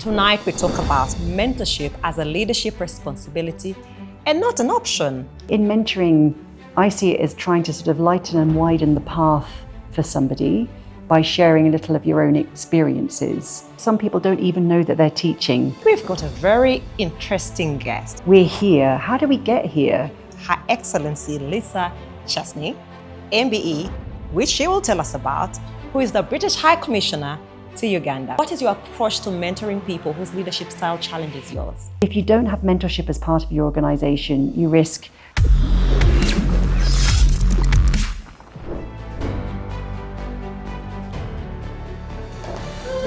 Tonight we talk about mentorship as a leadership responsibility and not an option. In mentoring, I see it as trying to sort of lighten and widen the path for somebody by sharing a little of your own experiences. Some people don't even know that they're teaching. We've got a very interesting guest. We're here. How do we get here? Her Excellency Lisa Chesney, MBE, which she will tell us about, who is the British High Commissioner to Uganda. What is your approach to mentoring people whose leadership style challenges yours? If you don't have mentorship as part of your organisation, you risk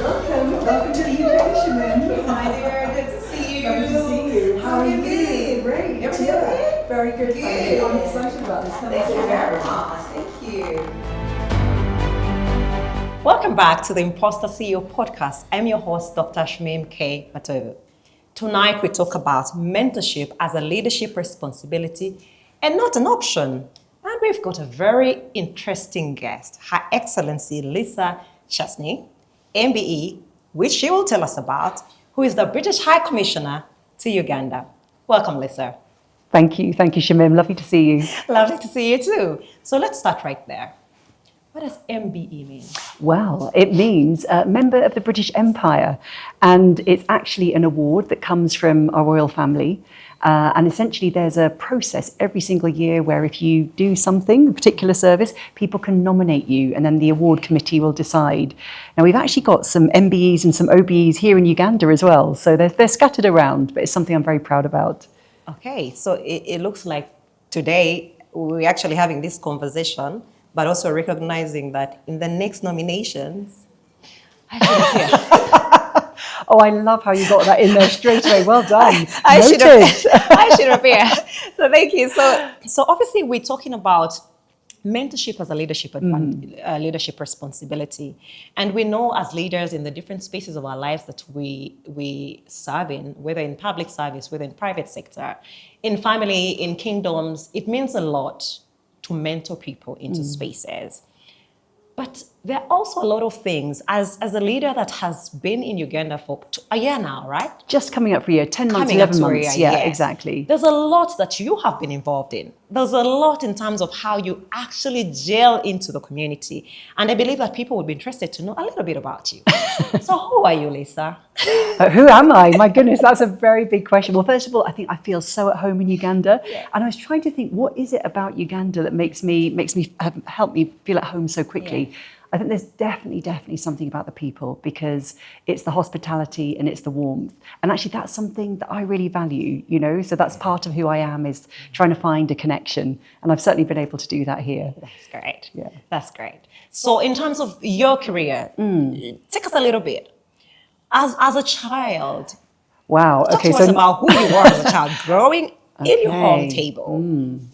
Welcome to the UK, Shamim. Hi there, good to see you. Good to see you. How are you doing? Great. Everything okay? Very good. Thank you. I'm excited about this. Thank you very much. Thank you. Welcome back to the Imposter CEO podcast. I'm your host, Dr. Shamim K.Matovu. Tonight we talk about mentorship as a leadership responsibility and not an option. And we've got a very interesting guest, Her Excellency Lisa Chesney, MBE, which she will tell us about, who is the British High Commissioner to Uganda. Welcome, Lisa. Thank you, Shamim. Lovely to see you. Lovely to see you too. So let's start right there. What does MBE mean? Well, it means Member of the British Empire, and it's actually an award that comes from our royal family. And essentially there's a process every single year where if you do something, a particular service, people can nominate you and then the award committee will decide. Now we've actually got some MBEs and some OBEs here in Uganda as well. So they're scattered around, but it's something I'm very proud about. Okay, so it looks like today we're actually having this conversation, but also recognizing that in the next nominations, I should appear. Oh, I love how you got that in there straight away. Well done. I Noted. should appear. So thank you. So obviously we're talking about mentorship as a leadership responsibility. And we know as leaders in the different spaces of our lives that we serve in, whether in public service, whether in private sector, in family, in kingdoms, it means a lot to mentor people into spaces. But there are also a lot of things, as a leader that has been in Uganda for a year now, right? Just coming up for a year, 10 months, Coming up 11 to a months. year, Yeah, yes. exactly. There's a lot that you have been involved in. There's a lot in terms of how you actually gel into the community. And I believe that people would be interested to know a little bit about you. So who are you, Lisa? Who am I? My goodness, that's a very big question. Well, first of all, I think I feel so at home in Uganda. Yeah. And I was trying to think, what is it about Uganda that makes me help me feel at home so quickly? Yeah. I think there's definitely something about the people, because it's the hospitality and it's the warmth. And actually that's something that I really value, you know, so that's part of who I am, is trying to find a connection. And I've certainly been able to do that here. That's great. Yeah. That's great. So in terms of your career, take us a little bit. As a child, Wow. talk Okay. to us about who you were as a child growing in your home Okay. table.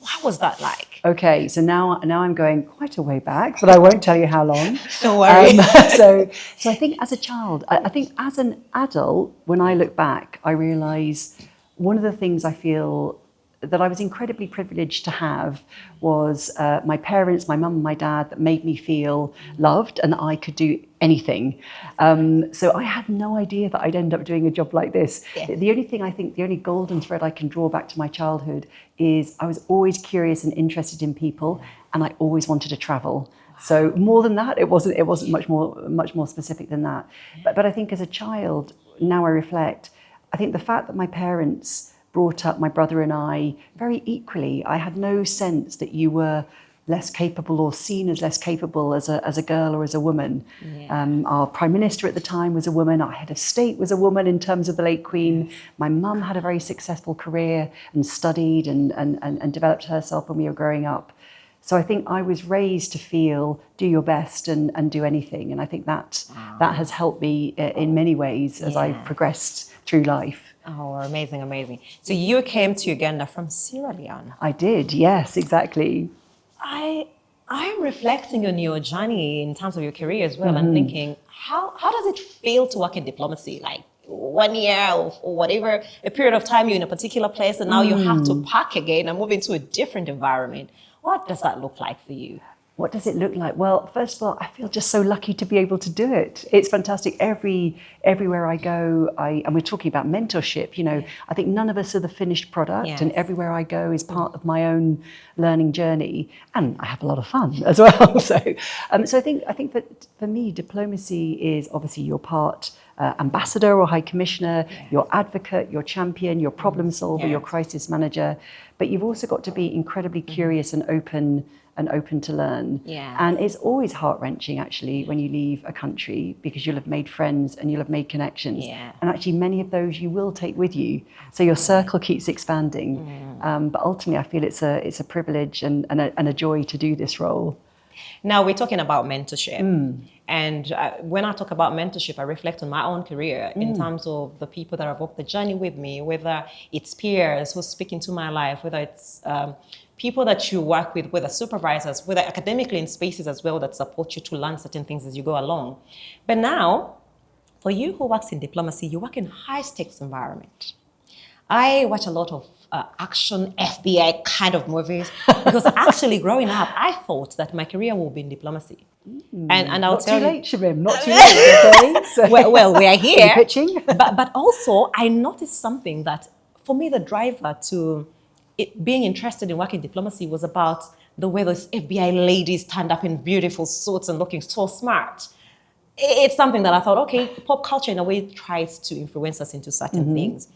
What was that like? Okay, so now I'm going quite a way back, but I won't tell you how long. Don't worry. So I think as a child, I think as an adult, when I look back, I realise one of the things I feel that I was incredibly privileged to have was my parents, my mum and my dad, that made me feel loved and that I could do anything. So I had no idea that I'd end up doing a job like this. Yeah. The only thing I think, the only golden thread I can draw back to my childhood is I was always curious and interested in people, and I always wanted to travel. So more than that, it wasn't much more specific than that. But I think as a child, now I reflect, I think the fact that my parents brought up my brother and I very equally. I had no sense that you were less capable or seen as less capable as a girl or as a woman. Yeah. Our Prime Minister at the time was a woman. Our Head of State was a woman in terms of the late Queen. My mum had a very successful career and studied and developed herself when we were growing up. So I think I was raised to feel, do your best and do anything. And I think that has helped me in many ways as I've progressed through life. Oh, amazing, amazing. So you came to Uganda from Sierra Leone. I did, yes, exactly. I'm reflecting on your journey in terms of your career as well, and thinking, how does it feel to work in diplomacy? Like 1 year or whatever, a period of time you're in a particular place, and now you have to pack again and move into a different environment. What does that look like for you? What does it look like? Well, first of all, I feel just so lucky to be able to do it. It's fantastic. Everywhere I go, and we're talking about mentorship, you know, I think none of us are the finished product, Yes. and everywhere I go is part of my own learning journey, and I have a lot of fun as well. So I think that for me, diplomacy is obviously your part ambassador or high commissioner, your advocate, your champion, your problem solver, your crisis manager, but you've also got to be incredibly curious and open to learn. Yeah. And it's always heart-wrenching actually when you leave a country, because you'll have made friends and you'll have made connections. Yeah. And actually many of those you will take with you. So your circle keeps expanding. But ultimately I feel it's a privilege and a joy to do this role. Now we're talking about mentorship. And when I talk about mentorship, I reflect on my own career in terms of the people that have walked the journey with me, whether it's peers who speak into my life, whether it's people that you work with, whether supervisors, whether academically in spaces as well that support you to learn certain things as you go along. But now, for you who works in diplomacy, you work in high-stakes environment. I watch a lot of action FBI kind of movies because actually growing up, I thought that my career will be in diplomacy. And I'll Not tell too you, late, Shamim, not too late, okay? So, well, we are here. are you pitching? but also, I noticed something that, for me, the driver to it being interested in working diplomacy was about the way those FBI ladies stand up in beautiful suits and looking so smart. It's something that I thought, okay, pop culture in a way tries to influence us into certain things.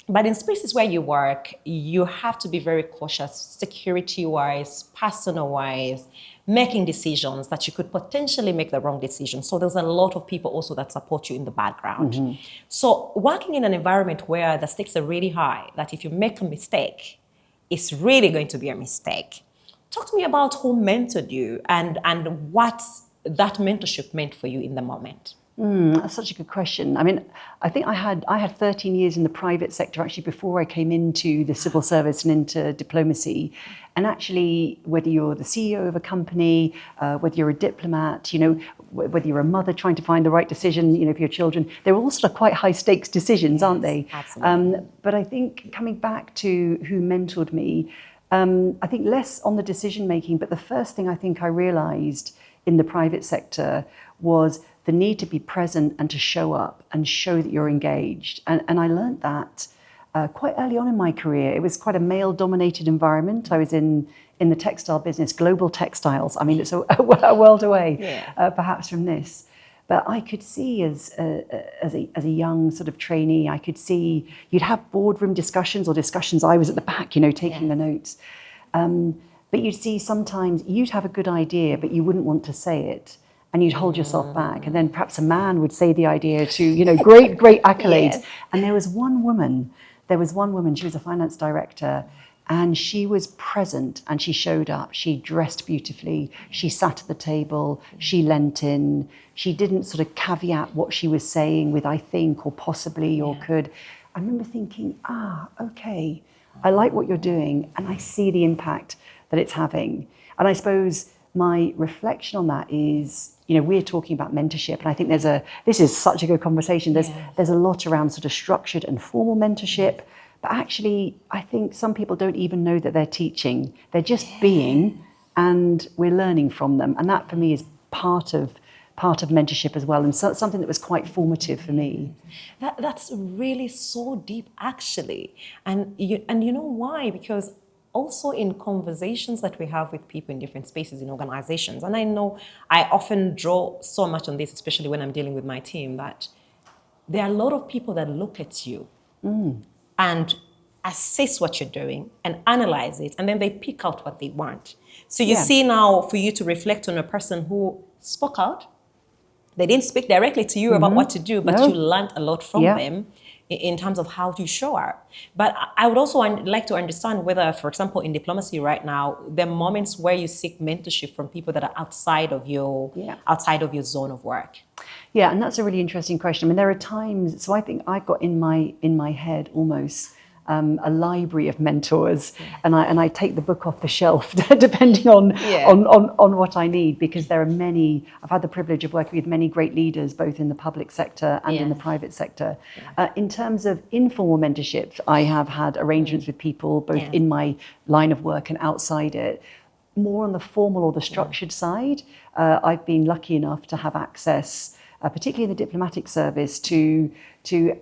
But in spaces where you work, you have to be very cautious, security-wise, personal-wise, making decisions that you could potentially make the wrong decision. So there's a lot of people also that support you in the background. So working in an environment where the stakes are really high, that if you make a mistake, it's really going to be a mistake. Talk to me about who mentored you and what that mentorship meant for you in the moment. That's such a good question. I mean, I think I had 13 years in the private sector actually before I came into the civil service and into diplomacy. And actually, whether you're the CEO of a company, whether you're a diplomat, you know, whether you're a mother trying to find the right decision, you know, for your children, they're all sort of quite high stakes decisions, aren't they? Absolutely. But I think coming back to who mentored me, I think less on the decision making, but the first thing I think I realized in the private sector was the need to be present and to show up and show that you're engaged. And I learned that quite early on in my career. It was quite a male-dominated environment. I was in the textile business, global textiles. I mean, it's a world away, perhaps, from this. But I could see as a young sort of trainee, I could see you'd have boardroom discussions or discussions. I was at the back, you know, taking the notes. But you'd see sometimes you'd have a good idea, but you wouldn't want to say it. And you'd hold yourself back. And then perhaps a man would say the idea to, you know, great accolades. Yes. And there was one woman, she was a finance director, and she was present and she showed up. She dressed beautifully. She sat at the table. She leant in. She didn't sort of caveat what she was saying with I think or possibly or could. I remember thinking, okay, I like what you're doing and I see the impact that it's having. And I suppose my reflection on that is, you know, we're talking about mentorship, and I think this is such a good conversation. There's a lot around sort of structured and formal mentorship, but actually I think some people don't even know that they're teaching. They're just being, and we're learning from them. And that for me is part of mentorship as well, and something that was quite formative for me. That's really so deep, actually. And you know why? Because also in conversations that we have with people in different spaces in organizations, and I know I often draw so much on this, especially when I'm dealing with my team, that there are a lot of people that look at you and assess what you're doing and analyze it, and then they pick out what they want. So you see now, for you to reflect on a person who spoke out, they didn't speak directly to you about what to do, but you learned a lot from them in terms of how to show up. But I would also like to understand whether, for example, in diplomacy right now, there are moments where you seek mentorship from people that are outside of your zone of work. Yeah, and that's a really interesting question. I mean, there are times, so I think I've got in my head almost a library of mentors, and I take the book off the shelf depending on what I need, because there are many. I've had the privilege of working with many great leaders, both in the public sector and in the private sector. In terms of informal mentorship, I have had arrangements with people both in my line of work and outside it. more on the formal or the structured side. I've been lucky enough to have access, particularly in the diplomatic service, to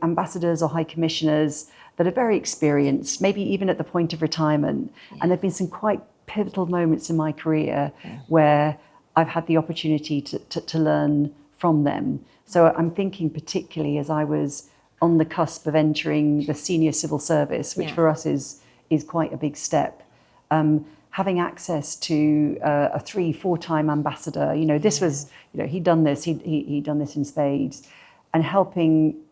ambassadors or high commissioners that are very experienced, maybe even at the point of retirement. And there have been some quite pivotal moments in my career where I've had the opportunity to learn from them. So I'm thinking particularly as I was on the cusp of entering the senior civil service, which for us is quite a big step. Having access to a 3-4 time ambassador, this was, he'd done this, he'd done this in spades, and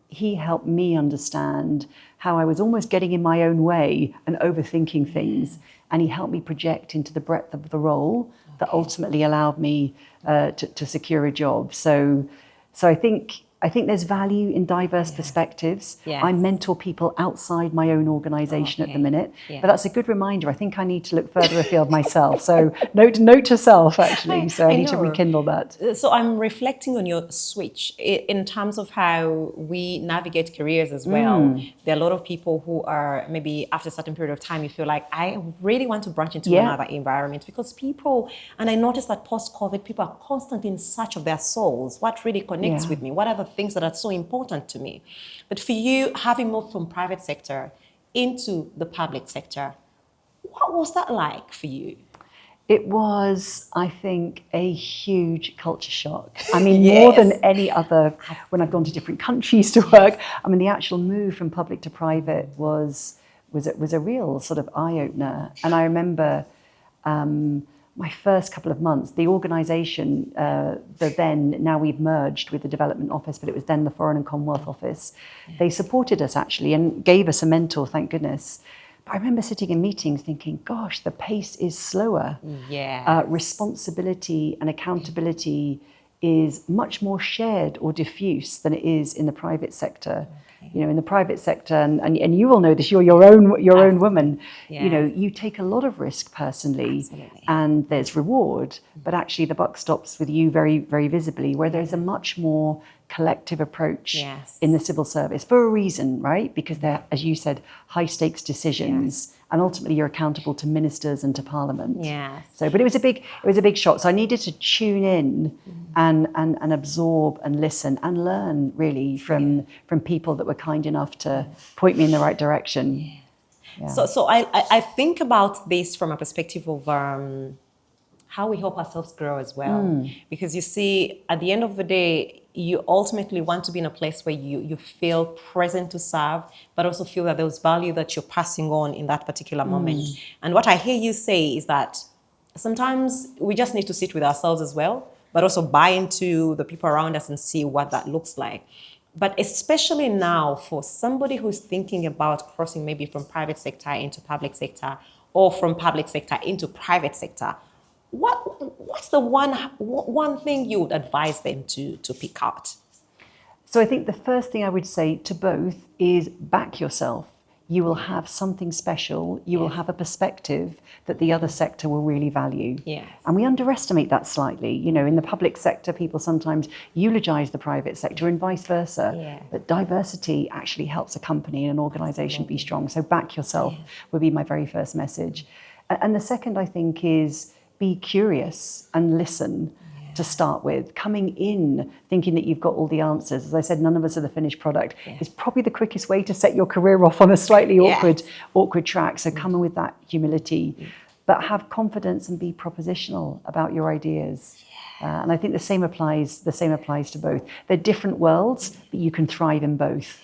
he helped me understand how I was almost getting in my own way and overthinking things. And he helped me project into the breadth of the role that ultimately allowed me to secure a job. So I think there's value in diverse perspectives. Yes. I mentor people outside my own organisation at the minute, but that's a good reminder. I think I need to look further afield myself. So note to self, actually. So I need to rekindle that. So I'm reflecting on your switch in terms of how we navigate careers as well. There are a lot of people who are maybe after a certain period of time, you feel like I really want to branch into another environment, because people, and I noticed that post-COVID, people are constantly in search of their souls. What really connects with me? What are the things that are so important to me? But for you, having moved from private sector into the public sector, what was that like for you? It was, I think, a huge culture shock. I mean, more than any other, when I've gone to different countries to work, I mean, the actual move from public to private was a real sort of eye-opener. And I remember my first couple of months, the organisation, now we've merged with the Development Office, but it was then the Foreign and Commonwealth Office. They supported us actually and gave us a mentor, thank goodness. But I remember sitting in meetings thinking, gosh, the pace is slower. Responsibility and accountability is much more shared or diffuse than it is in the private sector. In the private sector, and you will know this, you're your own woman, you take a lot of risk personally. And there's reward, but actually the buck stops with you very, very visibly, where there's a much more collective approach in the civil service for a reason, right? Because they're, as you said, high stakes decisions. And ultimately you're accountable to ministers and to parliament. So, but it was a big shock. So I needed to tune in and absorb and listen and learn really from people that were kind enough to point me in the right direction. So I think about this from a perspective of how we help ourselves grow as well. Because you see, at the end of the day, you ultimately want to be in a place where you feel present to serve, but also feel that there's value that you're passing on in that particular moment. And what I hear you say is that sometimes we just need to sit with ourselves as well, but also buy into the people around us and see what that looks like. But especially now for somebody who's thinking about crossing maybe from private sector into public sector, or from public sector into private sector, what's the one thing you would advise them to pick out? So I think the first thing I would say to both is back yourself. You will have something special. You will have a perspective that the other sector will really value. And we underestimate that slightly. In the public sector, people sometimes eulogize the private sector and vice versa. But diversity actually helps a company and an organization be strong. So back yourself would be my very first message. And the second, I think, is be curious and listen to start with. Coming in thinking that you've got all the answers, as I said, none of us are the finished product, is probably the quickest way to set your career off on a slightly awkward track. So come in with that humility, but have confidence and be propositional about your ideas. And I think the same applies to both. They're different worlds, but you can thrive in both.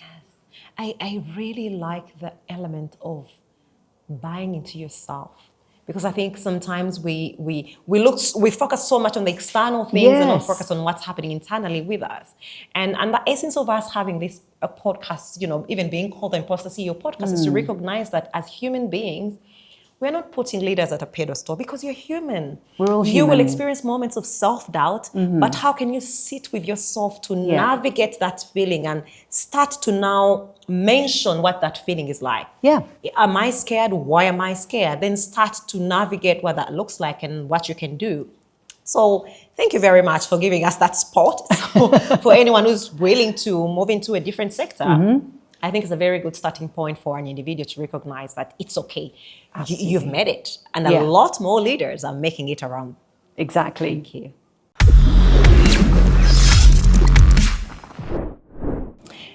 I really like the element of buying into yourself. Because I think sometimes we focus so much on the external things and not focus on what's happening internally with us. And the essence of us having this podcast, even being called the Imposter CEO podcast, is to recognize that as human beings, we're not putting leaders at a pedestal, because you're human. We're all human. You will experience moments of self-doubt, but how can you sit with yourself to navigate that feeling and start to now mention what that feeling is like? Am I scared? Why am I scared? Then start to navigate what that looks like and what you can do. So thank you very much for giving us that spot. So for anyone who's willing to move into a different sector, I think it's a very good starting point for an individual to recognize that it's okay. You've made it. And a lot more leaders are making it around. Exactly. Thank you.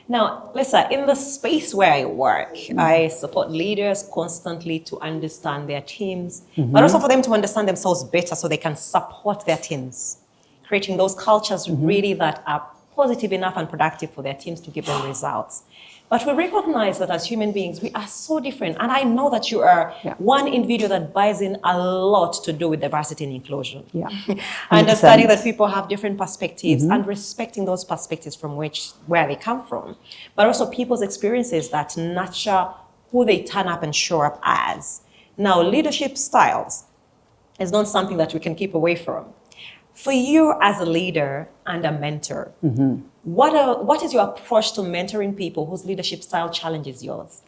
Now, Lisa, in the space where I work, I support leaders constantly to understand their teams, but also for them to understand themselves better so they can support their teams, creating those cultures really that are positive enough and productive for their teams to give them results. But we recognize that as human beings, we are so different. And I know that you are one individual that buys in a lot to do with diversity and inclusion. Yeah. Understanding that people have different perspectives and respecting those perspectives from where they come from. But also people's experiences that nurture who they turn up and show up as. Now, leadership styles is not something that we can keep away from. For you as a leader and a mentor, what is your approach to mentoring people whose leadership style challenges yours?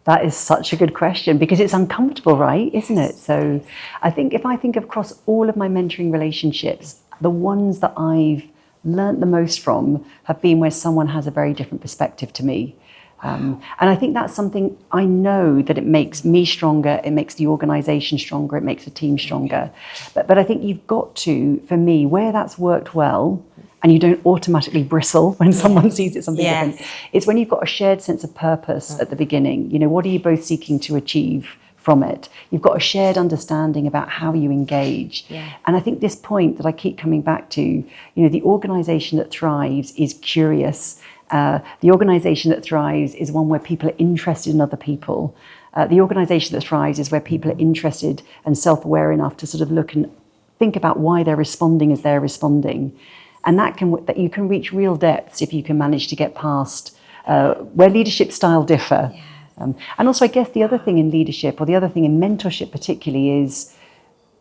That is such a good question because it's uncomfortable, right? Isn't it? So I think if I think across all of my mentoring relationships, the ones that I've learnt the most from have been where someone has a very different perspective to me. And I think that's something I know that it makes me stronger, it makes the organization stronger, it makes the team stronger. But I think you've got to, for me, where that's worked well, and you don't automatically bristle when someone sees it something different, it's when you've got a shared sense of purpose at the beginning. You know, what are you both seeking to achieve from it? You've got a shared understanding about how you engage. And I think this point that I keep coming back to, you know, the organization that thrives is curious. The organisation that thrives is one where people are interested in other people. The organisation that thrives is where people are interested and self-aware enough to sort of look and think about why they're responding as they're responding. And that you can reach real depths if you can manage to get past where leadership style differ. And also, I guess the other thing in leadership, or the other thing in mentorship particularly, is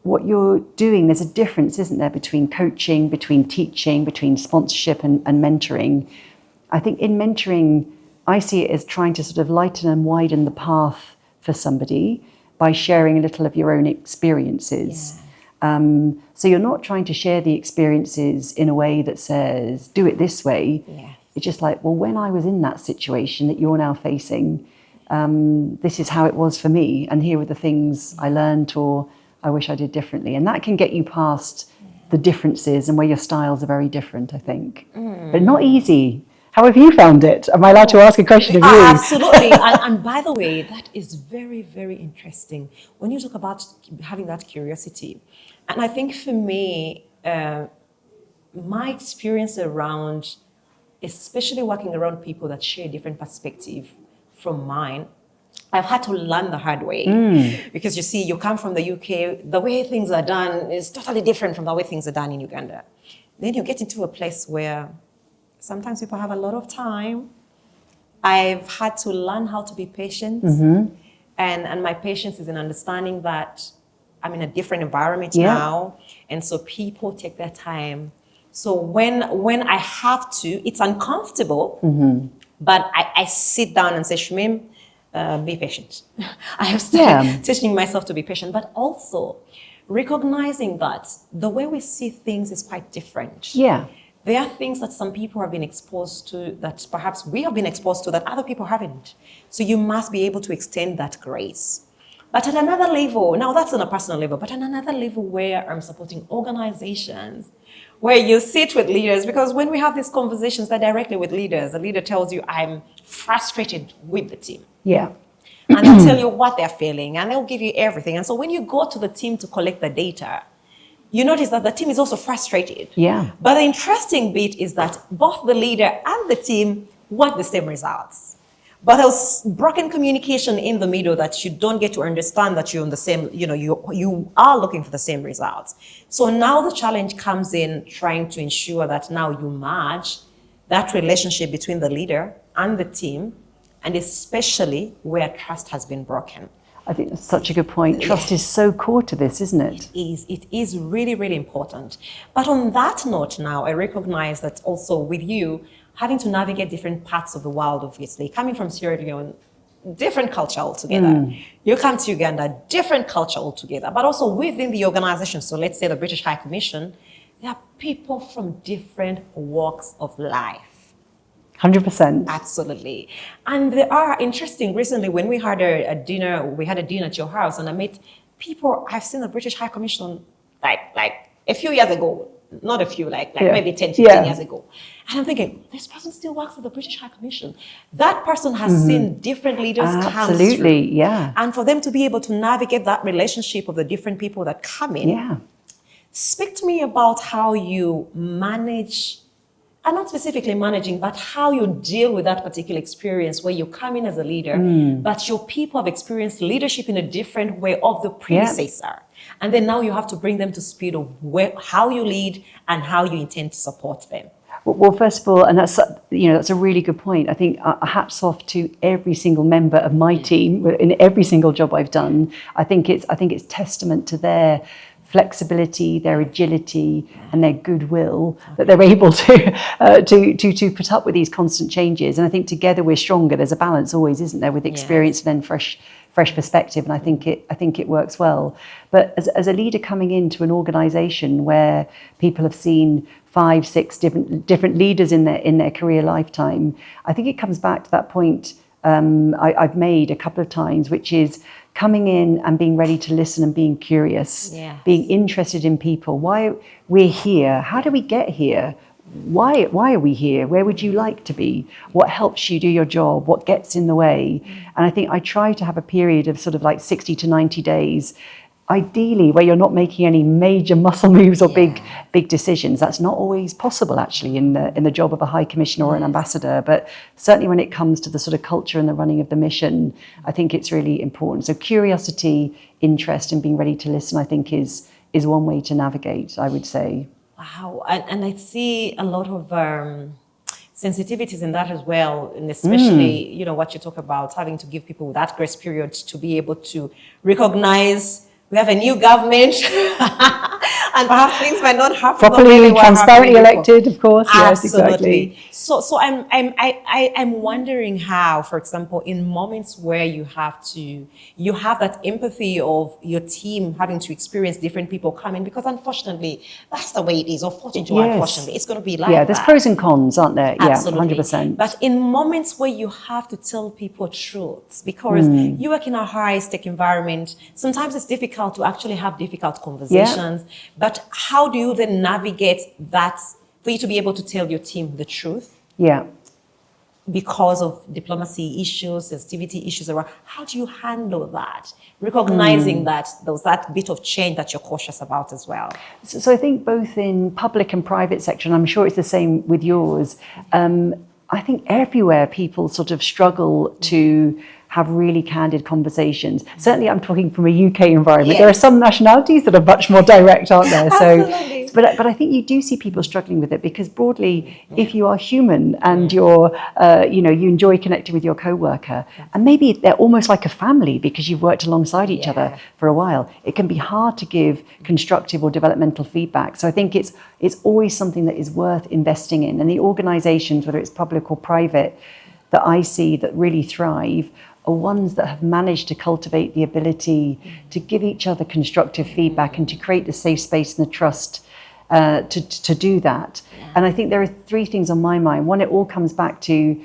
what you're doing. There's a difference, isn't there, between coaching, between teaching, between sponsorship and mentoring. I think in mentoring, I see it as trying to sort of lighten and widen the path for somebody by sharing a little of your own experiences. So you're not trying to share the experiences in a way that says, do it this way. It's just like, well, when I was in that situation that you're now facing, this is how it was for me. And here were the things I learned or I wish I did differently. And that can get you past the differences and where your styles are very different, I think. But not easy. How have you found it? Am I allowed to ask a question of you? Absolutely. and by the way, that is very, very interesting. When you talk about having that curiosity, and I think for me, my experience around, especially working around people that share different perspective from mine, I've had to learn the hard way. Because you see, you come from the UK, the way things are done is totally different from the way things are done in Uganda. Then you get into a place where sometimes people have a lot of time. I've had to learn how to be patient. And my patience is in understanding that I'm in a different environment now. And so people take their time. So when I have to, it's uncomfortable, but I sit down and say, Shamim, be patient. I have started teaching myself to be patient, but also recognizing that the way we see things is quite different. There are things that some people have been exposed to that perhaps we have been exposed to that other people haven't. So you must be able to extend that grace. But at another level, now that's on a personal level, but at another level where I'm supporting organizations, where you sit with leaders, because when we have these conversations, they're directly with leaders. The leader tells you, I'm frustrated with the team. And they'll tell you what they're feeling, and they'll give you everything. And so when you go to the team to collect the data, you notice that the team is also frustrated. But the interesting bit is that both the leader and the team want the same results. But there's broken communication in the middle that you don't get to understand that you're on the same, you are looking for the same results. So now the challenge comes in trying to ensure that now you merge that relationship between the leader and the team, and especially where trust has been broken. I think that's such a good point. Trust is so core to this, isn't it? It is really, really important. But on that note now, I recognize that also with you, having to navigate different parts of the world, obviously, coming from Sierra Leone, different culture altogether. You come to Uganda, different culture altogether, but also within the organization. So let's say the British High Commission, there are people from different walks of life. 100%. Absolutely. And there are interesting, recently when we had a dinner, we had a dinner at your house, and I met people I've seen the British High Commission like a few years ago, not a few, like Yeah. maybe 10, 15 years ago. And I'm thinking, this person still works at the British High Commission. That person has seen different leaders come Absolutely, through. yeah. And for them to be able to navigate that relationship of the different people that come in. Yeah. Speak to me about how you manage, and not specifically managing, but how you deal with that particular experience where you come in as a leader, but your people have experienced leadership in a different way of the predecessor. And then now you have to bring them to speed of how you lead and how you intend to support them. Well, first of all, and that's that's a really good point. I think hats off to every single member of my team in every single job I've done. I think it's testament to their flexibility, their agility, and their goodwill that they're able to put up with these constant changes. And I think together we're stronger. There's a balance always, isn't there, with experience and then fresh perspective. And I think it works well. But as a leader coming into an organisation where people have seen 5, 6 different leaders in their career lifetime, I think it comes back to that point I've made a couple of times, which is coming in and being ready to listen and being curious, being interested in people, why we're here, how do we get here, why are we here, where would you like to be, what helps you do your job, what gets in the way. And I think I try to have a period of sort of like 60 to 90 days, ideally where you're not making any major muscle moves or big decisions. That's not always possible actually in the job of a high commissioner or an ambassador, but certainly when it comes to the sort of culture and the running of the mission, I think it's really important. So curiosity, interest, and being ready to listen, I think is one way to navigate, I would say. Wow, and I see a lot of sensitivities in that as well, and especially what you talk about, having to give people that grace period to be able to recognize we have a new government, and perhaps things might not happen properly, transparently elected, of course. Absolutely. Yes, exactly. So I'm wondering how, for example, in moments where you have that empathy of your team having to experience different people coming, because unfortunately that's the way it is. Unfortunately, unfortunately, it's going to be like there's pros and cons, aren't there? Absolutely. 100%. But in moments where you have to tell people truths, because you work in a high-stake environment, sometimes it's difficult to actually have difficult conversations. But how do you then navigate that for you to be able to tell your team the truth? Because of diplomacy issues, sensitivity issues around, how do you handle that? Recognizing that there was that bit of change that you're cautious about as well. So I think both in public and private sector, and I'm sure it's the same with yours, I think everywhere people sort of struggle to have really candid conversations. Certainly I'm talking from a UK environment. There are some nationalities that are much more direct, aren't there? Absolutely. So, but I think you do see people struggling with it, because broadly, if you are human and you're, you enjoy connecting with your co-worker, and maybe they're almost like a family because you've worked alongside each other for a while, it can be hard to give constructive or developmental feedback. So I think it's always something that is worth investing in. And the organizations, whether it's public or private, that I see that really thrive are ones that have managed to cultivate the ability to give each other constructive feedback and to create the safe space and the trust to do that. And I think there are 3 things on my mind. One, it all comes back to,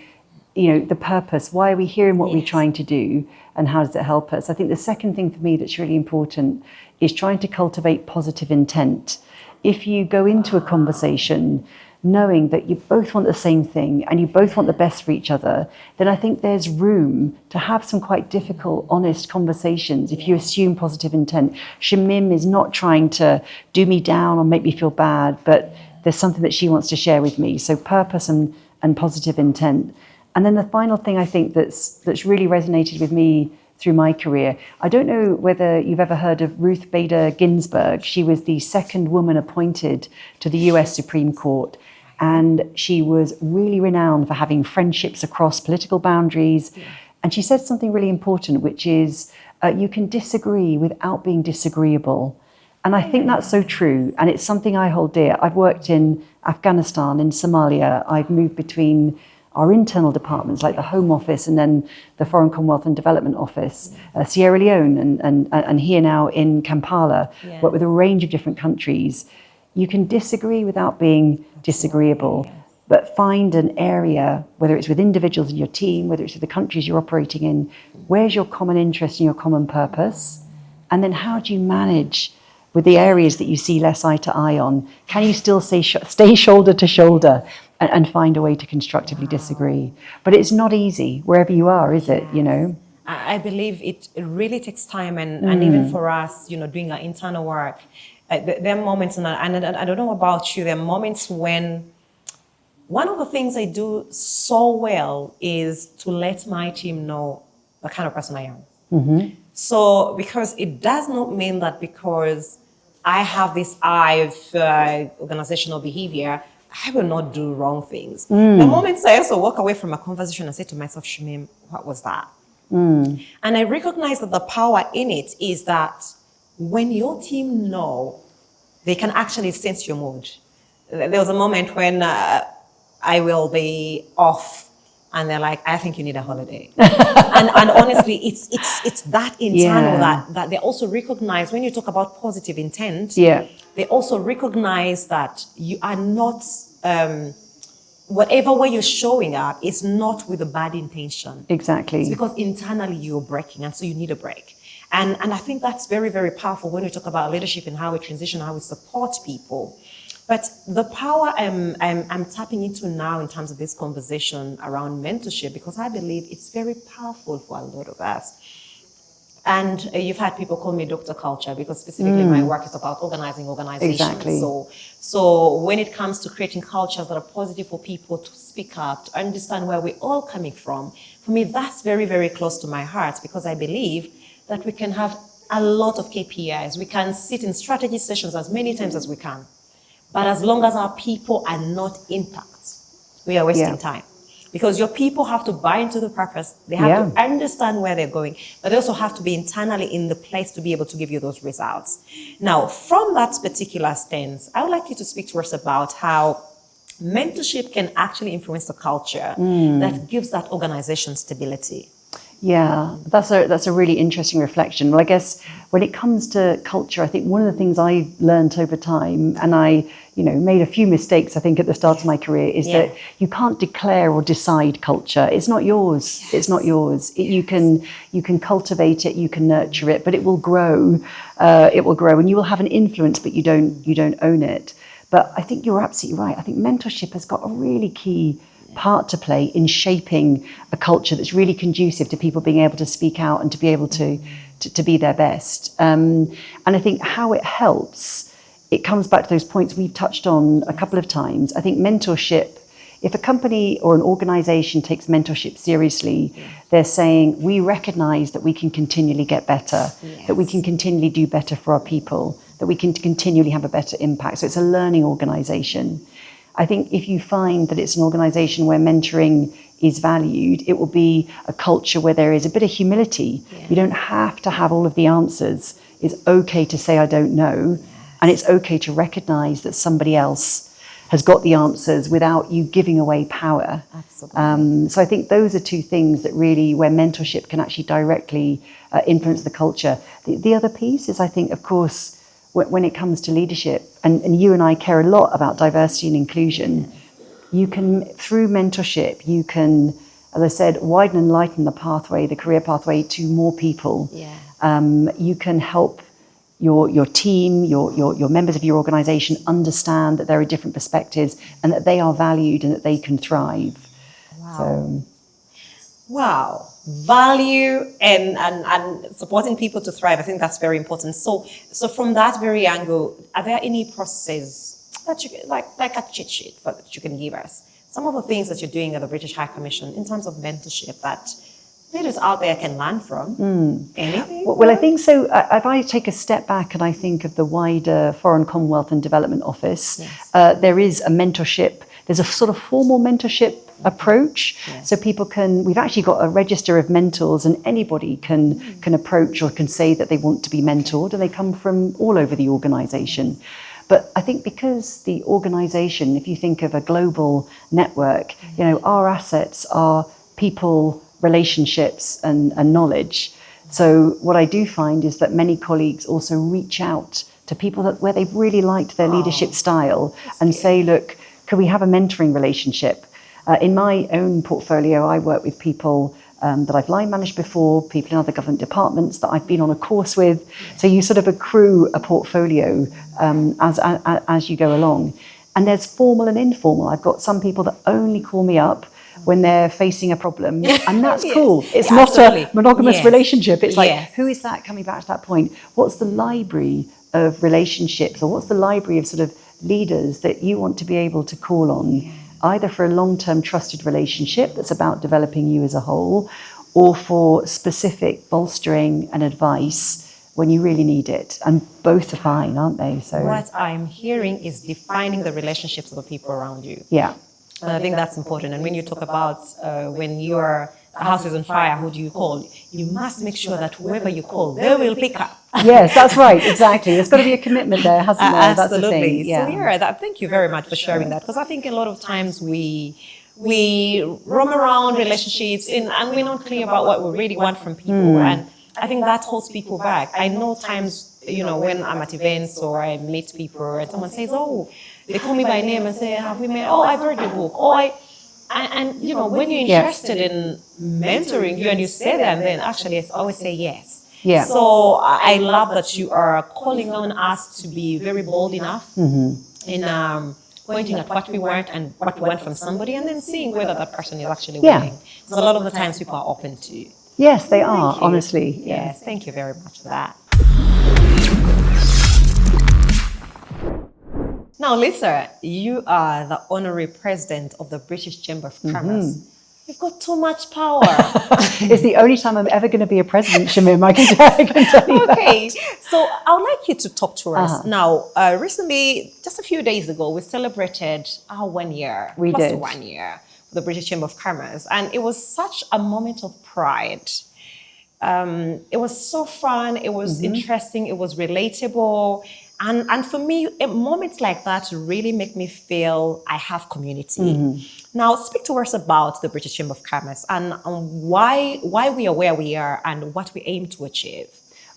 the purpose. Why are we here and what we're trying to do, and how does it help us? I think the second thing for me that's really important is trying to cultivate positive intent. If you go into a conversation knowing that you both want the same thing and you both want the best for each other, then I think there's room to have some quite difficult, honest conversations if you assume positive intent. Shamim is not trying to do me down or make me feel bad, but there's something that she wants to share with me. So purpose and positive intent. And then the final thing I think that's really resonated with me through my career, I don't know whether you've ever heard of Ruth Bader Ginsburg. She was the second woman appointed to the US Supreme Court. And she was really renowned for having friendships across political boundaries. And she said something really important, which is you can disagree without being disagreeable. And I think that's so true. And it's something I hold dear. I've worked in Afghanistan, in Somalia. I've moved between our internal departments like the Home Office and then the Foreign Commonwealth and Development Office, Sierra Leone and here now in Kampala, work with a range of different countries. You can disagree without being disagreeable. but find an area, whether it's with individuals in your team, whether it's with the countries you're operating in, where's your common interest and your common purpose? And then how do you manage with the areas that you see less eye to eye on? Can you still stay shoulder to shoulder and find a way to constructively disagree? But it's not easy wherever you are, is it? You know? I believe it really takes time, and even for us, doing our internal work, there are moments, and I don't know about you, there are moments when one of the things I do so well is to let my team know the kind of person I am. Mm-hmm. So, because it does not mean that because I have this eye of organizational behavior, I will not do wrong things. The moments I also walk away from a conversation and say to myself, Shamim, what was that? And I recognize that the power in it is that when your team know, they can actually sense your mood. There was a moment when I will be off, and they're like, I think you need a holiday. and honestly, it's that internal that they also recognize when you talk about positive intent. Yeah. They also recognize that you are not, whatever way you're showing up is not with a bad intention. Exactly. It's because internally you're breaking, and so you need a break. And I think that's very, very powerful when we talk about leadership and how we transition, how we support people. But the power I'm tapping into now in terms of this conversation around mentorship, because I believe it's very powerful for a lot of us. And you've had people call me Dr. Culture, because specifically my work is about organizing organizations. Exactly. So when it comes to creating cultures that are positive for people to speak up, to understand where we're all coming from, for me, that's very, very close to my heart, because I believe that we can have a lot of KPIs. We can sit in strategy sessions as many times as we can. But as long as our people are not intact, we are wasting time. Because your people have to buy into the purpose. They have to understand where they're going, but they also have to be internally in the place to be able to give you those results. Now, from that particular stance, I would like you to speak to us about how mentorship can actually influence the culture that gives that organization stability. Yeah, that's a really interesting reflection. Well, I guess when it comes to culture, I think one of the things I've learned over time, and I, made a few mistakes, I think, at the start of my career, is that you can't declare or decide culture. It's not yours. It's not yours. You can cultivate it, you can nurture it, but it will grow. And you will have an influence, but you don't own it. But I think you're absolutely right. I think mentorship has got a really key part to play in shaping a culture that's really conducive to people being able to speak out and to be able to be their best. And I think how it helps, it comes back to those points we've touched on a couple of times. I think mentorship, if a company or an organization takes mentorship seriously, they're saying, we recognize that we can continually get better, that we can continually do better for our people, that we can continually have a better impact. So it's a learning organization. I think if you find that it's an organization where mentoring is valued, it will be a culture where there is a bit of humility. You don't have to have all of the answers. It's okay to say, I don't know. And it's okay to recognize that somebody else has got the answers without you giving away power. Absolutely. So I think those are two things that really, where mentorship can actually directly influence the culture. The other piece is, I think, of course, when it comes to leadership, and you and I care a lot about diversity and inclusion, you can, through mentorship, you can, as I said, widen and lighten the pathway, the career pathway to more people. You can help your team, your members of your organization understand that there are different perspectives and that they are valued and that they can thrive. Wow. Value and supporting people to thrive. I think that's very important. So from that very angle, are there any processes that you like a cheat sheet that you can give us? Some of the things that you're doing at the British High Commission in terms of mentorship that leaders out there can learn from? Anything? Well, I think so. If I take a step back and I think of the wider Foreign, Commonwealth and Development Office, there is a mentorship. There's a sort of formal mentorship approach. So people we've actually got a register of mentors, and anybody can approach or can say that they want to be mentored, and they come from all over the organization. But I think because the organization, if you think of a global network, our assets are people, relationships and knowledge. So what I do find is that many colleagues also reach out to people where they've really liked their leadership style and say, look, could we have a mentoring relationship? In my own portfolio, I work with people that I've line managed before, people in other government departments that I've been on a course with. So you sort of accrue a portfolio as you go along. And there's formal and informal. I've got some people that only call me up when they're facing a problem, and that's cool. It's not absolutely. a monogamous relationship. It's like, Yes. who is that, coming back to that point? What's the library of relationships, or what's the library of sort of leaders that you want to be able to call on, either for a long-term trusted relationship that's about developing you as a whole, or for specific bolstering and advice when you really need it. And both are fine, aren't they? So What I'm hearing is defining the relationships of the people around you. yeah. And I think that's important. And when you talk about when your house is on fire, who do you call? You must make sure that whoever you call, they will pick up. Yes, that's right, exactly. There's got to be a commitment there, hasn't there? That's the Absolutely. thing. Yeah. So thank you very much for sharing that, because I think a lot of times we roam around relationships and we're not clear about what we really want from people. And I think that holds people back. I know times, when I'm at events or I meet people and someone says, oh, they call me by name and say, have we met? Oh, I've read your book. Oh, and when you're interested in mentoring you and you say that, and then actually I always say yes. Yeah. So I love that you are calling on us to be very bold enough in pointing at what we want and what we want from somebody, and then seeing whether that person is actually willing. So a lot of the times people are open to. Yes, they are, Thank you. honestly. Yes, thank you very much for that. Now, Lisa, you are the honorary president of the British Chamber of Commerce. You've got too much power. It's the only time I'm ever going to be a president, Shamim. I can tell you Okay, so I would like you to talk to us. Now, recently, just a few days ago, we celebrated our 1 year. We close did. to 1 year for the British Chamber of Commerce. And it was such a moment of pride. It was so fun, it was interesting, it was relatable. And for me, moments like that really make me feel I have community. Now, speak to us about the British Chamber of Commerce and why we are where we are and what we aim to achieve.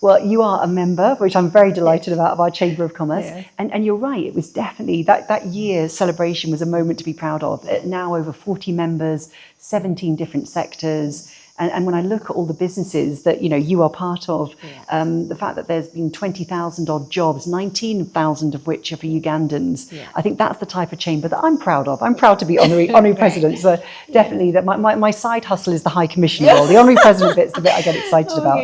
Well, you are a member, which I'm very delighted about, of our Chamber of Commerce. Yeah. And you're right, it was definitely, that year's celebration was a moment to be proud of. Now over 40 members, 17 different sectors. And when I look at all the businesses that you are part of, the fact that there's been 20,000 odd jobs, 19,000 of which are for Ugandans, I think that's the type of chamber that I'm proud of. I'm proud to be honorary president. So definitely, that my side hustle is the High Commissioner role. The honorary president bit's the bit I get excited about.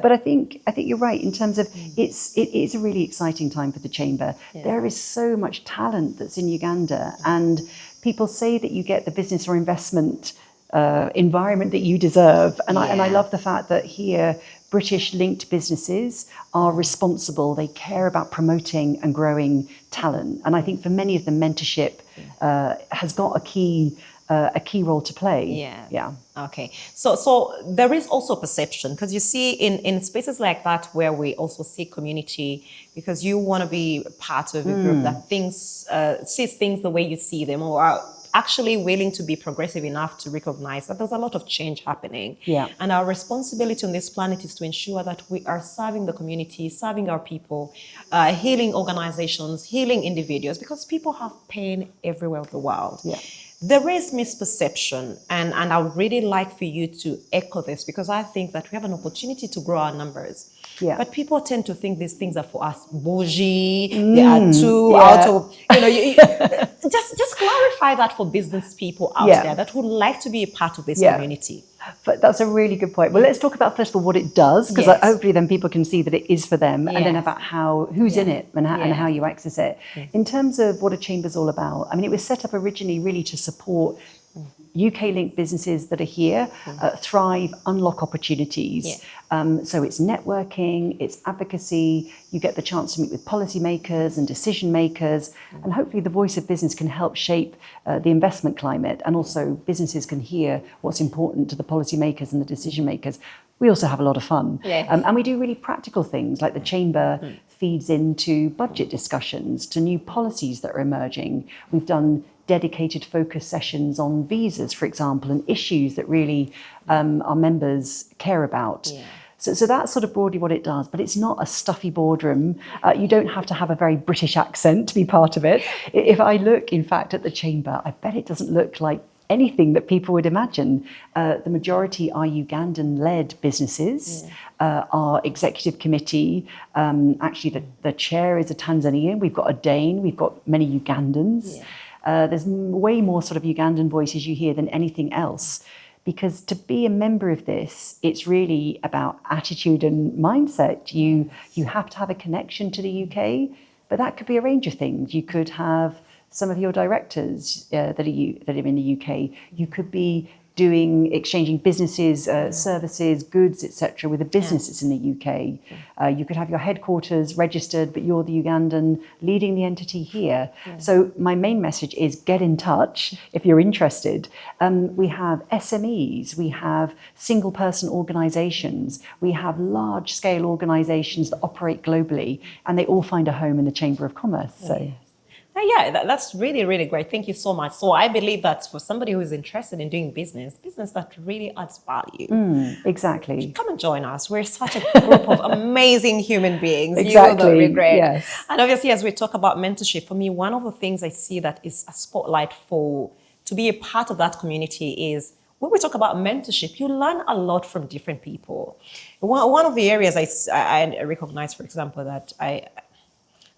But I think you're right in terms of it is a really exciting time for the chamber. There is so much talent that's in Uganda, and people say that you get the business or investment environment that you deserve. And I love the fact that here British linked businesses are responsible. They care about promoting and growing talent. And I think for many of them, mentorship has got a key role to play. Yeah. Okay. So there is also perception, because you see in spaces like that where we also see community, because you want to be part of a group that sees things the way you see them, or are actually willing to be progressive enough to recognize that there's a lot of change happening. And our responsibility on this planet is to ensure that we are serving the community, serving our people, healing organizations, healing individuals, because people have pain everywhere in the world. There is misperception, and I would really like for you to echo this, because I think that we have an opportunity to grow our numbers. But people tend to think these things are for us bougie, they are too out of, just clarify that for business people out there that would like to be a part of this community. But that's a really good point. Well, let's talk about first of all what it does, because hopefully then people can see that it is for them, and then about who's in it and how you access it. In terms of what a chamber's all about, I mean, it was set up originally really to support UK-linked businesses that are here, thrive, unlock opportunities. So it's networking, it's advocacy, you get the chance to meet with policymakers and decision makers, and hopefully the voice of business can help shape the investment climate, and also businesses can hear what's important to the policymakers and the decision makers. We also have a lot of fun. And we do really practical things, like the chamber feeds into budget discussions, to new policies that are emerging. We've done dedicated focus sessions on visas, for example, and issues that really our members care about. So that's sort of broadly what it does, but it's not a stuffy boardroom. You don't have to have a very British accent to be part of it. If I look, in fact, at the chamber, I bet it doesn't look like anything that people would imagine. The majority are Ugandan-led businesses. Our executive committee, actually the chair is a Tanzanian. We've got a Dane. We've got many Ugandans. There's way more sort of Ugandan voices you hear than anything else. Because to be a member of this, it's really about attitude and mindset. You have to have a connection to the UK, but that could be a range of things. You could have some of your directors that are in the UK. You could be exchanging businesses, services, goods, etc., with a business that's in the UK. You could have your headquarters registered, but you're the Ugandan leading the entity here. So my main message is get in touch if you're interested. We have SMEs, we have single-person organisations, we have large-scale organisations that operate globally, and they all find a home in the Chamber of Commerce. So. That's really, really great. Thank you so much. So I believe that for somebody who is interested in doing business that really adds value. Exactly. Come and join us. We're such a group of amazing human beings. Exactly. You will not regret. Yes. And obviously, as we talk about mentorship, for me, one of the things I see that is a spotlight to be a part of that community is when we talk about mentorship, you learn a lot from different people. One of the areas I recognize, for example,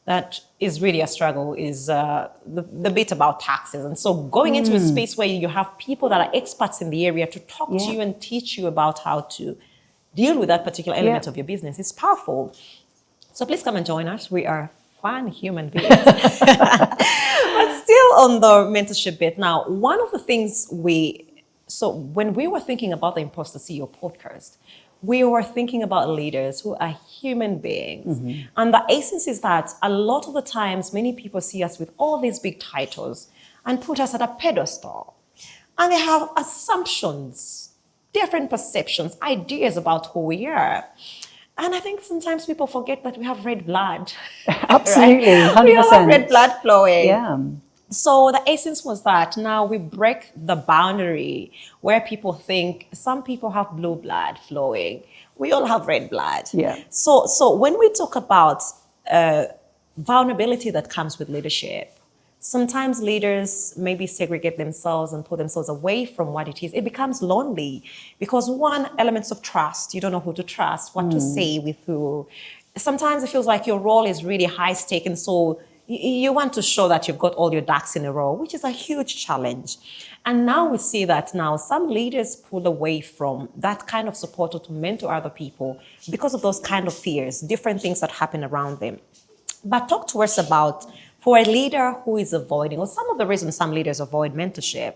that is really a struggle is the bit about taxes. And so going into a space where you have people that are experts in the area to talk to you and teach you about how to deal with that particular element of your business is powerful. So please come and join us. We are fun human beings. But still on the mentorship bit now, one of the things when we were thinking about the Imposter CEO podcast, we were thinking about leaders who are human beings. And the essence is that a lot of the times, many people see us with all these big titles and put us at a pedestal. And they have assumptions, different perceptions, ideas about who we are. And I think sometimes people forget that we have red blood. Absolutely, right? 100%. We all have red blood flowing. Yeah. So the essence was that now we break the boundary where people think some people have blue blood flowing. We all have red blood. Yeah. So when we talk about vulnerability that comes with leadership, sometimes leaders maybe segregate themselves and pull themselves away from what it is. It becomes lonely because elements of trust. You don't know who to trust, what to say with who. Sometimes it feels like your role is really high stake, and so you want to show that you've got all your ducks in a row, which is a huge challenge. And now we see that some leaders pull away from that kind of support or to mentor other people because of those kind of fears, different things that happen around them. But talk to us about, for a leader who is avoiding, or some of the reasons some leaders avoid mentorship,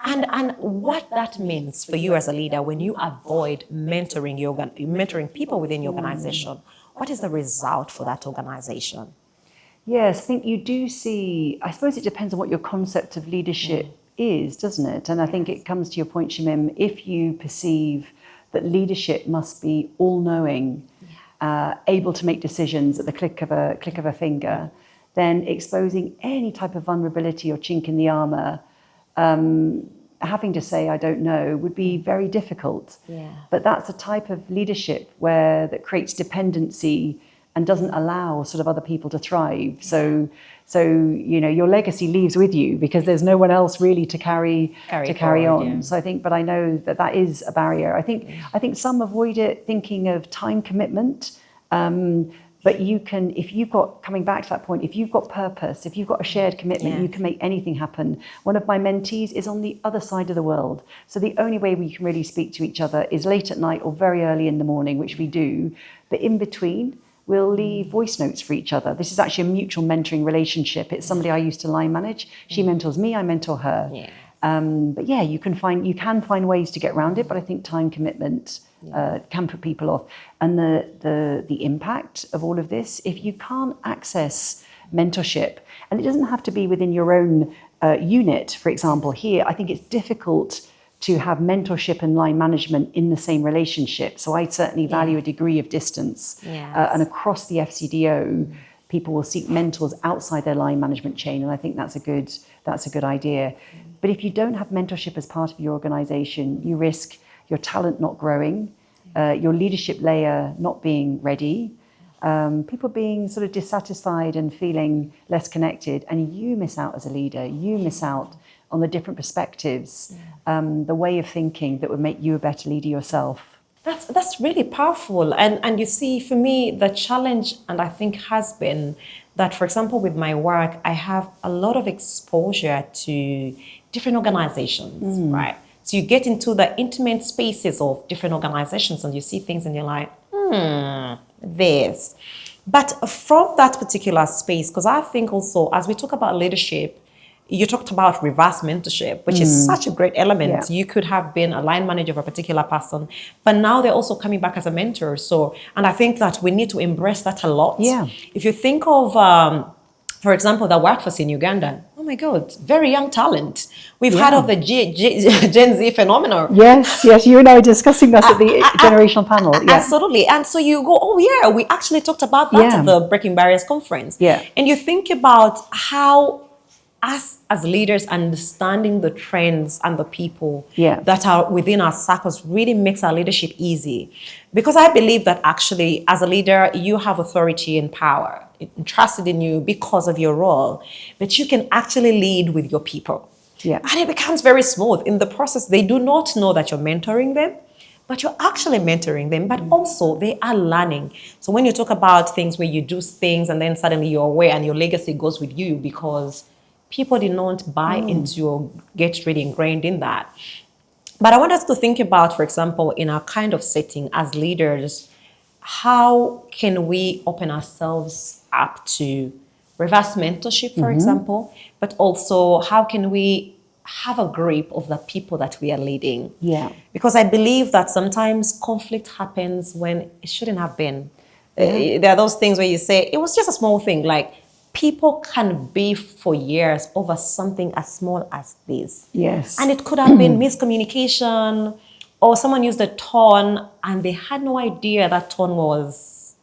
and what that means for you as a leader when you avoid mentoring people within your organization. What is the result for that organization? Yes, I think you do see, I suppose it depends on what your concept of leadership is, doesn't it? And I think it comes to your point, Shamim, if you perceive that leadership must be all-knowing, able to make decisions at the click of a finger, then exposing any type of vulnerability or chink in the armor, having to say, I don't know, would be very difficult. Yeah. But that's a type of leadership that creates dependency and doesn't allow sort of other people to thrive. So your legacy leaves with you because there's no one else really to carry on. Yeah. So but I know that is a barrier. I think some avoid it thinking of time commitment. But you can, coming back to that point, if you've got purpose, if you've got a shared commitment, you can make anything happen. One of my mentees is on the other side of the world. So the only way we can really speak to each other is late at night or very early in the morning, which we do. But in between, we'll leave voice notes for each other. This is actually a mutual mentoring relationship. It's somebody I used to line manage. She mentors me, I mentor her. Yeah. But yeah, you can find ways to get around it, but I think time commitment can put people off. And the impact of all of this, if you can't access mentorship, and it doesn't have to be within your own unit, for example, here, I think it's difficult to have mentorship and line management in the same relationship. So I certainly value a degree of distance. Yes. And across the FCDO, people will seek mentors outside their line management chain, and I think that's a good idea. But if you don't have mentorship as part of your organization, you risk your talent not growing, your leadership layer not being ready, people being sort of dissatisfied and feeling less connected, and you miss out as a leader. You miss out on the different perspectives, the way of thinking that would make you a better leader yourself. That's really powerful. And you see, for me, the challenge, and I think has been that, for example, with my work, I have a lot of exposure to different organizations, right? So you get into the intimate spaces of different organizations and you see things and you're like, this. But from that particular space, because I think also, as we talk about leadership, you talked about reverse mentorship, which is such a great element. Yeah. You could have been a line manager of a particular person, but now they're also coming back as a mentor. So, and I think that we need to embrace that a lot. Yeah. If you think of, for example, the workforce in Uganda, oh my God, very young talent. We've heard of the Gen Z phenomenon. Yes, you and I were discussing that at the generational panel. Yeah. Absolutely. And so you go, oh yeah, we actually talked about that at the Breaking Barriers conference. Yeah. And you think about how us as leaders understanding the trends and the people that are within our circles really makes our leadership easy. Because I believe that actually as a leader, you have authority and power entrusted in you because of your role, but you can actually lead with your people. Yeah. And it becomes very smooth. In the process, they do not know that you're mentoring them, but you're actually mentoring them, but also they are learning. So when you talk about things where you do things and then suddenly you're aware and your legacy goes with you because people did not buy into or get really ingrained in that. But I want us to think about, for example, in our kind of setting as leaders, how can we open ourselves up to reverse mentorship, for example, but also how can we have a grip of the people that we are leading? Yeah. Because I believe that sometimes conflict happens when it shouldn't have been. There are those things where you say, it was just a small thing, like people can beef for years over something as small as this. Yes. And it could have been miscommunication, or someone used a tone and they had no idea that tone was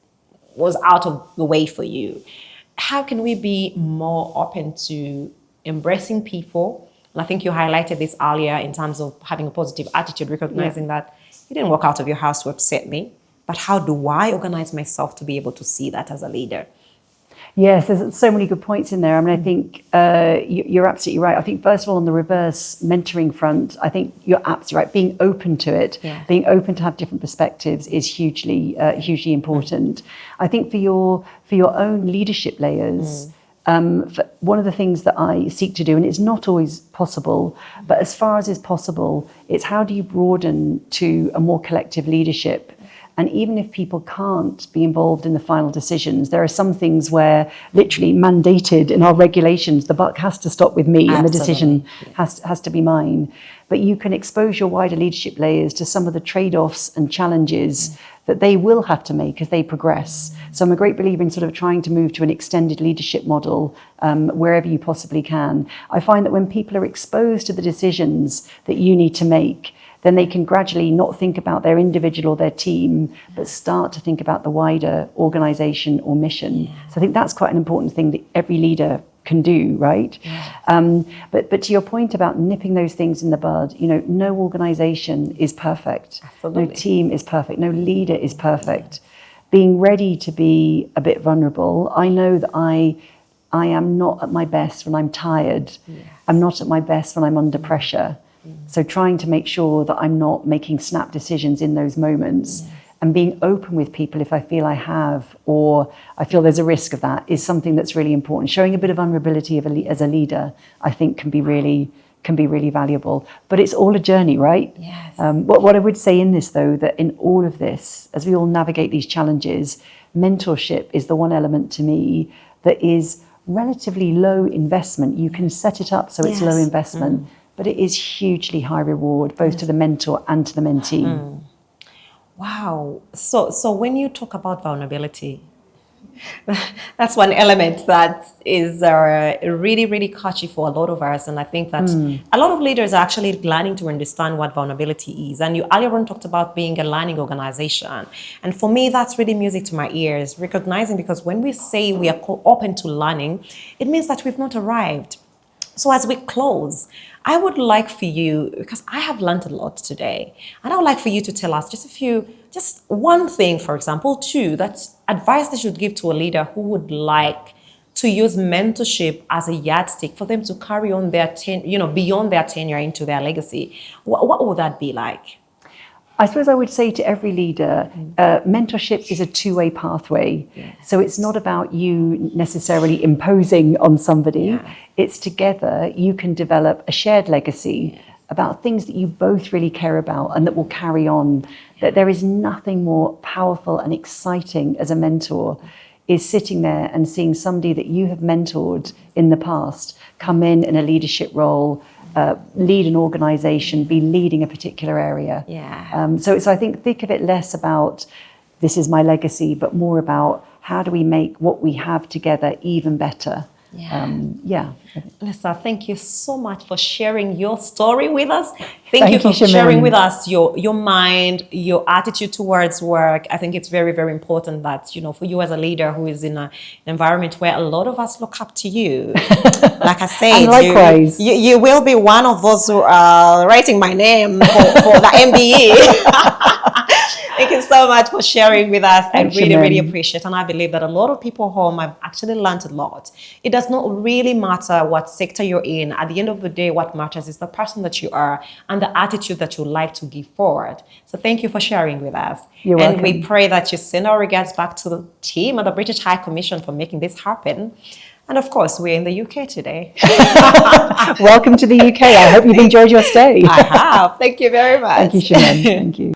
out of the way for you. How can we be more open to embracing people? And I think you highlighted this earlier in terms of having a positive attitude, recognizing that you didn't walk out of your house to upset me, but how do I organize myself to be able to see that as a leader? Yes, there's so many good points in there. I mean, I think you're absolutely right. I think, first of all, on the reverse mentoring front, I think you're absolutely right. Being open to it, being open to have different perspectives is hugely important. I think for your own leadership layers, one of the things that I seek to do, and it's not always possible, but as far as is possible, it's how do you broaden to a more collective leadership? And even if people can't be involved in the final decisions, there are some things where literally mandated in our regulations, the buck has to stop with me and the decision has to be mine. But you can expose your wider leadership layers to some of the trade-offs and challenges that they will have to make as they progress. So I'm a great believer in sort of trying to move to an extended leadership model wherever you possibly can. I find that when people are exposed to the decisions that you need to make, then they can gradually not think about their individual or their team, but start to think about the wider organization or mission. So I think that's quite an important thing that every leader can do, right? But to your point about nipping those things in the bud, no organization is perfect. Absolutely. No team is perfect. No leader is perfect. Being ready to be a bit vulnerable. I know that I am not at my best when I'm tired. I'm not at my best when I'm under pressure. So trying to make sure that I'm not making snap decisions in those moments and being open with people if I feel I have, or I feel there's a risk of that, is something that's really important. Showing a bit of vulnerability as a leader, I think can be really valuable. But it's all a journey, right? Yes. What I would say in this, though, that in all of this, as we all navigate these challenges, mentorship is the one element to me that is relatively low investment. You can set it up so it's low investment. But it is hugely high reward, both to the mentor and to the mentee. Wow. So when you talk about vulnerability, that's one element that is really, really catchy for a lot of us. And I think that a lot of leaders are actually learning to understand what vulnerability is. And you earlier on talked about being a learning organization. And for me, that's really music to my ears, recognizing, because when we say we are open to learning, it means that we've not arrived. So as we close, I would like for you, because I have learned a lot today, and I would like for you to tell us just one thing, for example, two, that's advice that you would give to a leader who would like to use mentorship as a yardstick for them to carry on their beyond their tenure into their legacy. What would that be like? I suppose I would say to every leader, mentorship is a two-way pathway. Yes. So it's not about you necessarily imposing on somebody. Yeah. It's together you can develop a shared legacy about things that you both really care about and that will carry on. That there is nothing more powerful and exciting as a mentor is sitting there and seeing somebody that you have mentored in the past come in a leadership role, lead an organization, be leading a particular area. Yeah. So I think of it less about this is my legacy, but more about how do we make what we have together even better. Yeah. Lisa, thank you so much for sharing your story with us. Thank Thank you for you, Shamim. sharing with us your mind, your attitude towards work. I think it's very, very important that, for you as a leader who is in an environment where a lot of us look up to you. Like I said, And likewise. you will be one of those who are writing my name for the MBE. Thank you so much for sharing with us. Thanks, I really, Shamim. really appreciate it. And I believe that a lot of people home have actually learned a lot. It does not really matter what sector you're in. At the end of the day, what matters is the person that you are and the attitude that you like to give forward. So thank you for sharing with us. You're and welcome. we pray that you send our regards back to the team at the British High Commission for making this happen. And of course, we're in the UK today. Welcome to the UK. I hope you've enjoyed your stay. I have. Thank you very much. Thank you, Shamim. Thank you.